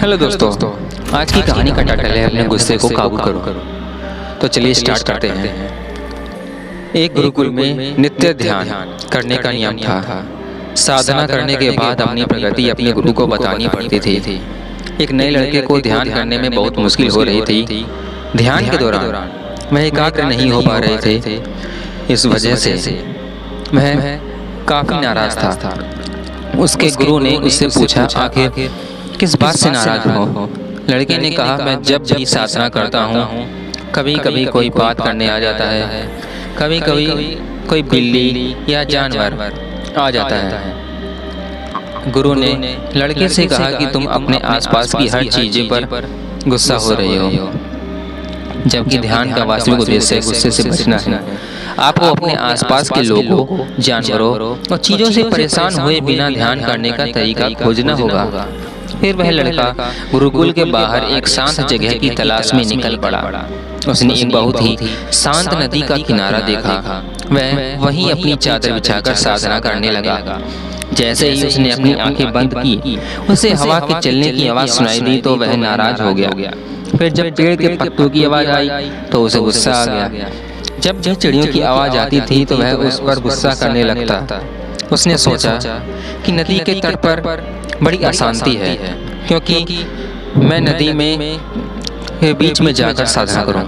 Hello दोस्तों, आज की कहानी का टाइटल है अपने गुस्से को काबू करो। तो चलिए स्टार्ट करते हैं। एक गुरुकुल में नित्य ध्यान करने का नियम था। साधना करने के बाद अपनी प्रगति अपने गुरु को बतानी पड़ती थी। एक नए लड़के को ध्यान करने में बहुत मुश्किल हो रही थी। ध्यान के दौरान वह एकाग्र नहीं हो पा रहे थे। इस वजह से वह काफी नाराज था। उसके गुरु ने उससे पूछा, आखिर किस बात से नाराज हो? लड़के ने कहा, मैं जब भी साधना करता हूँ कभी कभी कोई बात करने आ जाता है, कभी कभी कोई बिल्ली या जानवर आ जाता है। गुरु ने लड़के से कहा कि तुम अपने आसपास की हर चीज़ पर गुस्सा हो रहे हो, जबकि ध्यान का वास्तविक उद्देश्य गुस्से से बचना है। आपको अपने आसपास के लोगों, जानवरों और चीज़ों से परेशान हुए बिना ध्यान करने का तरीका खोजना होगा। फिर वह लड़का गुरुकुल के बाहर एक शांत जगह की तलाश में निकल पड़ा। उसने एक बहुत ही शांत नदी का किनारा देखा। वह वहीं अपनी चादर बिछाकर साधना करने लगा। जैसे ही उसने अपनी आंखें बंद की, उसे हवा के चलने की आवाज़ सुनाई दी तो वह नाराज हो गया। फिर जब पेड़ के पत्तों की आवाज़ आई तो उसे गुस्सा आ गया। जब चिड़ियों की आवाज़ आती थी तो वह उस पर गुस्सा करने लगता। उसने सोचा कि नदी के तट पर बड़ी अशांति है, क्योंकि मैं नदी में बीच में जाकर साधना करूं।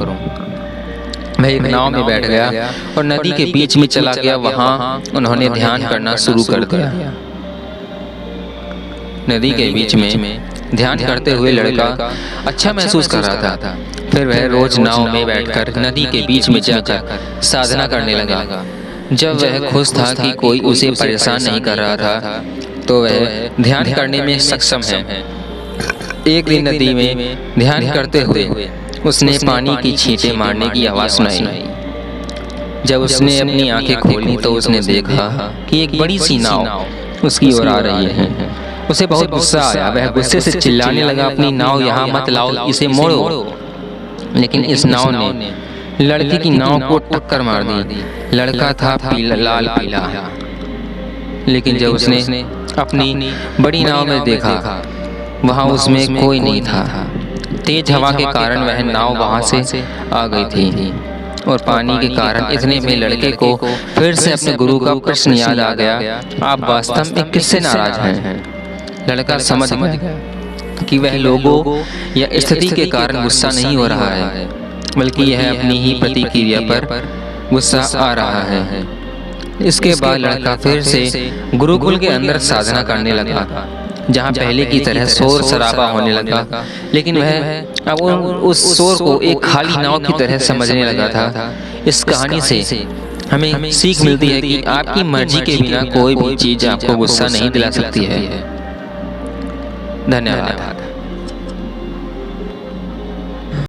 वह एक नाव में बैठ गया और नदी के बीच में चला गया। वहां उन्होंने ध्यान करना शुरू कर दिया। नदी के बीच में ध्यान करते हुए लड़का अच्छा महसूस कर रहा था। फिर वह रोज नाव में बैठकर नदी के बीच में जाकर साधना करने लगा। जब वह खुश था कि कोई उसे परेशान नहीं कर रहा था, तो वह ध्यान करने में सक्षम है। एक दिन नदी में ध्यान करते हुए उसने पानी की छींटे मारने की आवाज़ सुनाई। जब उसने अपनी आंखें खोली तो उसने देखा कि एक बड़ी सी नाव उसकी ओर आ रही है। उसे बहुत गुस्सा आया। वह गुस्से से चिल्लाने लगा, अपनी नाव यहाँ मत लाओ, इसे मोड़ो। लेकिन इस नाव ने लड़के की नाव को टक्कर मार दी। लड़का था लाल पीला, लेकिन जब उसने अपनी बड़ी नाव में देखा, वहां उसमें कोई नहीं था। तेज हवा के कारण वह नाव वहां से आ गई थी और पानी के कारण इतने में लड़के को फिर से अपने गुरु का प्रश्न याद आ गया, आप वास्तव में किससे नाराज हैं? लड़का समझ गया कि वह लोगों या स्थिति के कारण गुस्सा नहीं हो रहा है, बल्कि यह अपनी ही प्रतिक्रिया पर गुस्सा आ रहा है। इसके बाद लड़का फिर से गुरुकुल के अंदर साधना करने लगा, जहाँ पहले की तरह शोर शराबा होने लगा। लेकिन वह अब उस शोर को एक खाली नाव की तरह समझने लगा था। इस कहानी से हमें सीख मिलती है कि आपकी मर्जी के बिना कोई भी चीज़ आपको गुस्सा नहीं दिला सकती है। धन्यवाद।